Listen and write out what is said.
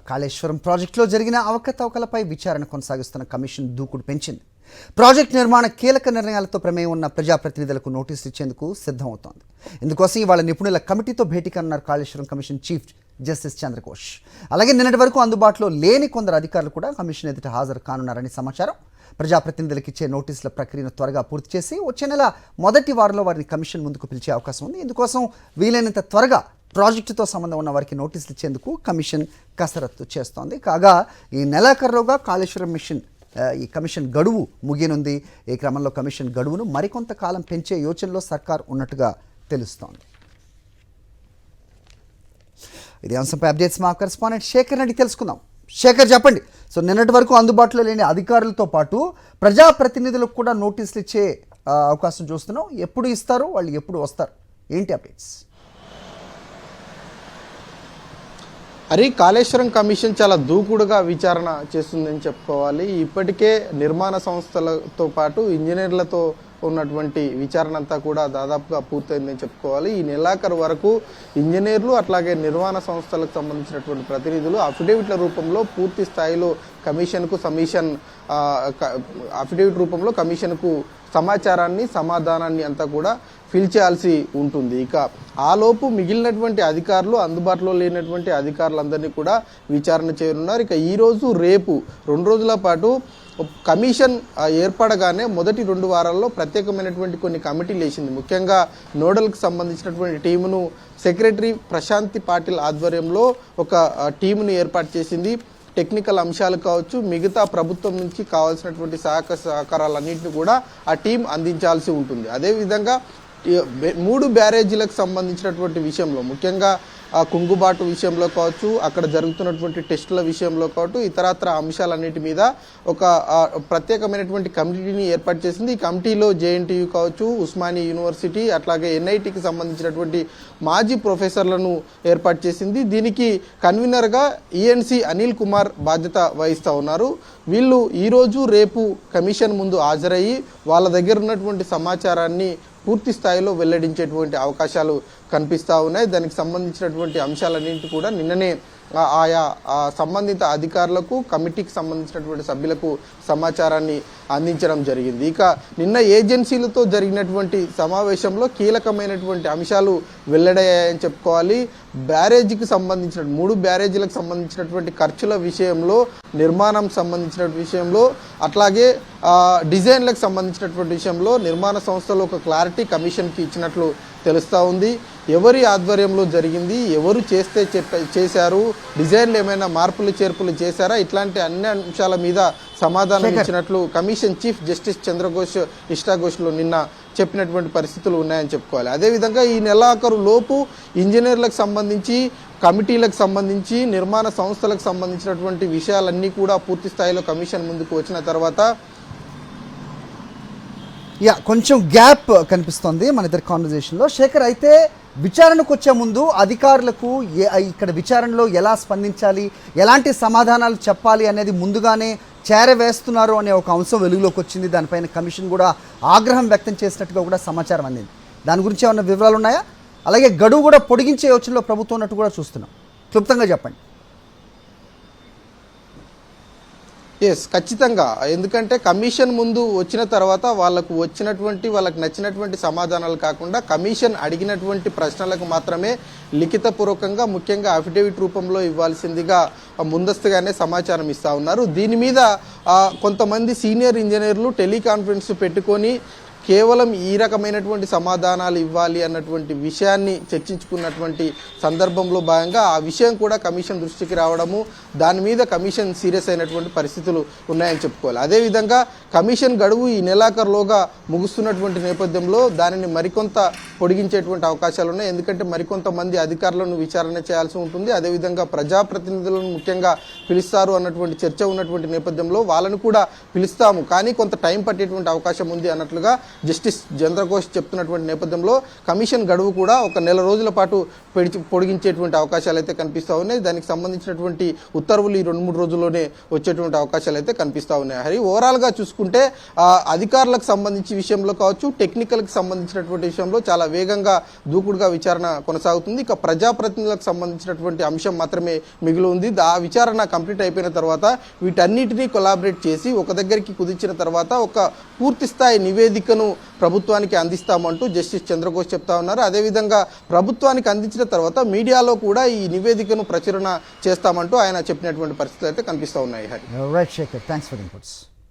కాళేశ్వరం ప్రాజెక్టులో జరిగిన అవకతవకలపై విచారణ కొనసాగిస్తున్న కమిషన్ దూకుడు పెంచింది. ప్రాజెక్టు నిర్మాణ కీలక నిర్ణయాలతో ప్రమేయం ఉన్న ప్రజాప్రతినిధులకు నోటీసులు ఇచ్చేందుకు సిద్ధమవుతోంది. ఇందుకోసం ఇవాళ నిపుణుల కమిటీతో భేటీ కానున్నారు Kaleshwaram commission chief justice Chandra Ghose. అలాగే నిన్నటి వరకు అందుబాటులో లేని కొందరు అధికారులు కూడా కమిషన్ ఎదుట హాజరు కానున్నారని సమాచారం. ప్రజాప్రతినిధులకు ఇచ్చే నోటీసుల ప్రక్రియను త్వరగా పూర్తి చేసి వచ్చే నెల మొదటి వారంలో వారిని కమిషన్ ముందుకు పిలిచే అవకాశం ఉంది. ఇందుకోసం వీలైనంత త్వరగా ప్రాజెక్టుతో సంబంధం ఉన్న వారికి నోటీసులు ఇచ్చేందుకు కమిషన్ కసరత్తు చేస్తోంది. కాగా ఈ నెలాఖరులోగా కాళేశ్వరం ఈ కమిషన్ గడువు ముగియనుంది. ఈ క్రమంలో కమిషన్ గడువును మరికొంత కాలం పెంచే యోచనలో సర్కార్ ఉన్నట్టుగా తెలుస్తోంది. ఇది అంశంపై అప్డేట్స్ మా కరెస్పాండెంట్ శేఖర్ అడిగి తెలుసుకుందాం. శేఖర్, చెప్పండి. సో నిన్నటి వరకు అందుబాటులో లేని అధికారులతో పాటు ప్రజాప్రతినిధులకు కూడా నోటీసులు ఇచ్చే అవకాశం చూస్తున్నాం. ఎప్పుడు ఇస్తారు, వాళ్ళు ఎప్పుడు వస్తారు, ఏంటి అప్డేట్స్? కాళేశ్వరం కమిషన్ చాలా దూకుడుగా విచారణ చేస్తుందని చెప్పుకోవాలి. ఇప్పటికే నిర్మాణ సంస్థలతో పాటు ఇంజనీర్లతో ఉన్నటువంటి విచారణ అంతా కూడా దాదాపుగా పూర్తయిందని చెప్పుకోవాలి. ఈ నెలాఖరు వరకు ఇంజనీర్లు అట్లాగే నిర్మాణ సంస్థలకు సంబంధించినటువంటి ప్రతినిధులు అఫిడవిట్ల రూపంలో పూర్తి స్థాయిలో అఫిడవిట్ రూపంలో కమిషన్కు సమాచారాన్ని సమాధానాన్ని అంతా కూడా ఫిల్ చేయాల్సి ఉంటుంది. ఇక ఆలోపు మిగిలినటువంటి అధికారులు, అందుబాటులో లేనటువంటి అధికారులందరినీ కూడా విచారణ చేయనున్నారు. ఇక ఈరోజు రేపు 2 రోజుల పాటు కమిషన్ ఏర్పడగానే మొదటి 2 వారాల్లో ప్రత్యేకమైనటువంటి కొన్ని కమిటీలు వేసింది. ముఖ్యంగా నోడల్కి సంబంధించినటువంటి టీమును సెక్రటరీ ప్రశాంతి పాటిల్ ఆధ్వర్యంలో ఒక టీమును ఏర్పాటు చేసింది. టెక్నికల్ అంశాలు కావచ్చు, మిగతా ప్రభుత్వం నుంచి కావాల్సినటువంటి సహకారాలన్నింటినీ కూడా ఆ టీం అందించాల్సి ఉంటుంది. అదేవిధంగా 3 బ్యారేజీలకు సంబంధించినటువంటి విషయంలో, ముఖ్యంగా కుంగుబాటు విషయంలో కావచ్చు, అక్కడ జరుగుతున్నటువంటి టెస్టుల విషయంలో కావచ్చు, ఇతరత్ర అంశాలన్నిటి మీద ఒక ప్రత్యేకమైనటువంటి కమిటీని ఏర్పాటు చేసింది. ఈ కమిటీలో జేఎన్టీయూ కావచ్చు, ఉస్మానియా యూనివర్సిటీ, అట్లాగే ఎన్ఐటికి సంబంధించినటువంటి మాజీ ప్రొఫెసర్లను ఏర్పాటు చేసింది. దీనికి కన్వీనర్గా ఈఎన్సీ అనిల్ కుమార్ బాధ్యత వహిస్తూ ఉన్నారు. వీళ్ళు ఈరోజు రేపు కమిషన్ ముందు హాజరయ్యి వాళ్ళ దగ్గర ఉన్నటువంటి సమాచారాన్ని పూర్తి స్థాయిలో వెల్లడించేటువంటి అవకాశాలు కనిపిస్తూ ఉన్నాయి. దానికి సంబంధించినటువంటి అంశాలన్నింటి కూడా నిన్ననే ఆయా సంబంధిత అధికారులకు, కమిటీకి సంబంధించినటువంటి సభ్యులకు సమాచారాన్ని అందించడం జరిగింది. ఇక నిన్న ఏజెన్సీలతో జరిగినటువంటి సమావేశంలో కీలకమైనటువంటి అంశాలు వెల్లడయ్యాయని చెప్పుకోవాలి. బ్యారేజీకి సంబంధించిన 3 బ్యారేజీలకు సంబంధించినటువంటి ఖర్చుల విషయంలో, నిర్మాణం సంబంధించిన విషయంలో, అట్లాగే డిజైన్లకు సంబంధించినటువంటి విషయంలో నిర్మాణ సంస్థలు ఒక క్లారిటీ కమిషన్కి ఇచ్చినట్లు తెలుస్తూ ఉంది. ఎవరి ఆధ్వర్యంలో జరిగింది, ఎవరు చేశారు, డిజైన్లు ఏమైనా మార్పులు చేర్పులు చేశారా, ఇట్లాంటి అన్ని అంశాల మీద సమాధానం ఇచ్చినట్లు కమిషన్ చీఫ్ జస్టిస్ చంద్రఘోష్ ఇష్టాఘోష్లో నిన్న చెప్పినటువంటి పరిస్థితులు ఉన్నాయని చెప్పుకోవాలి. అదేవిధంగా ఈ నెలాఖరు లోపు ఇంజనీర్లకు సంబంధించి, కమిటీలకు సంబంధించి, నిర్మాణ సంస్థలకు సంబంధించినటువంటి విషయాలన్నీ కూడా పూర్తి స్థాయిలో కమిషన్ ముందుకు వచ్చిన తర్వాత కొంచెం గ్యాప్ కనిపిస్తుంది మన ఇద్దరి కాన్వర్జేషన్లో. శేఖర్, అయితే విచారణకు వచ్చే ముందు అధికారులకు ఇక్కడ విచారణలో ఎలా స్పందించాలి, ఎలాంటి సమాధానాలు చెప్పాలి అనేది ముందుగానే చేరవేస్తున్నారు అనే ఒక అంశం వెలుగులోకి వచ్చింది. దానిపైన కమిషన్ కూడా ఆగ్రహం వ్యక్తం చేసినట్టుగా కూడా సమాచారం అందింది. దాని గురించి ఏమన్నా వివరాలు ఉన్నాయా? అలాగే గడువు కూడా పొడిగించే యోచనలో ప్రభుత్వం ఉన్నట్టు కూడా చూస్తున్నాం. క్లుప్తంగా చెప్పండి. ఖచ్చితంగా. ఎందుకంటే కమిషన్ ముందు వచ్చిన తర్వాత వాళ్ళకు నచ్చినటువంటి సమాధానాలు కాకుండా కమిషన్ అడిగినటువంటి ప్రశ్నలకు మాత్రమే లిఖితపూర్వకంగా, ముఖ్యంగా అఫిడవిట్ రూపంలో ఇవ్వాల్సిందిగా ముందస్తుగానే సమాచారం ఇస్తూ ఉన్నారు. దీని మీద కొంతమంది సీనియర్ ఇంజనీర్లు టెలికాన్ఫరెన్స్ పెట్టుకొని కేవలం ఈ రకమైనటువంటి సమాధానాలు ఇవ్వాలి అన్నటువంటి విషయాన్ని చర్చించుకున్నటువంటి సందర్భంలో భాగంగా ఆ విషయం కూడా కమిషన్ దృష్టికి రావడము, దాని మీద కమిషన్ సీరియస్ అయినటువంటి పరిస్థితులు ఉన్నాయని చెప్పుకోవాలి. అదేవిధంగా కమిషన్ గడువు ఈ నెలాఖరులోగా ముగుస్తున్నటువంటి నేపథ్యంలో దానిని మరికొంత పొడిగించేటువంటి అవకాశాలు ఉన్నాయి. ఎందుకంటే మరికొంతమంది అధికారులను విచారణ చేయాల్సి ఉంటుంది. అదేవిధంగా ప్రజాప్రతినిధులను ముఖ్యంగా పిలుస్తారు అన్నటువంటి చర్చ ఉన్నటువంటి నేపథ్యంలో వాళ్ళను కూడా పిలుస్తాము, కానీ కొంత టైం పట్టేటువంటి అవకాశం ఉంది అన్నట్లుగా జస్టిస్ చంద్రఘోష్ చెప్తున్నటువంటి నేపథ్యంలో కమిషన్ గడువు కూడా ఒక నెల రోజుల పాటు పొడిగించేటువంటి అవకాశాలు అయితే కనిపిస్తూ ఉన్నాయి. దానికి సంబంధించినటువంటి ఉత్తర్వులు ఈ 2-3 రోజుల్లోనే వచ్చేటువంటి అవకాశాలు అయితే కనిపిస్తూ ఉన్నాయి. హరి, ఓవరాల్గా చూసుకుంటే అధికారులకు సంబంధించి విషయంలో కావచ్చు, టెక్నికల్కి సంబంధించినటువంటి విషయంలో చాలా వేగంగా దూకుడుగా విచారణ కొనసాగుతుంది. ఇక ప్రజాప్రతినిధులకు సంబంధించినటువంటి అంశం మాత్రమే మిగిలి ఉంది. ఆ విచారణ కంప్లీట్ అయిపోయిన తర్వాత వీటన్నిటినీ కొలాబరేట్ చేసి ఒక దగ్గరికి కుదించిన తర్వాత ఒక పూర్తి స్థాయి నివేదికను ప్రభుత్వానికి అందిస్తామంటూ జస్టిస్ చంద్రఘోష్ చెప్తా ఉన్నారు. అదేవిధంగా ప్రభుత్వానికి అందించిన తర్వాత మీడియాలో కూడా ఈ నివేదికను ప్రచురణ చేస్తామంటూ ఆయన చెప్పినటువంటి పరిస్థితులు అయితే కనిపిస్తూ ఉన్నాయి. Right Shekhar, thanks for inputs.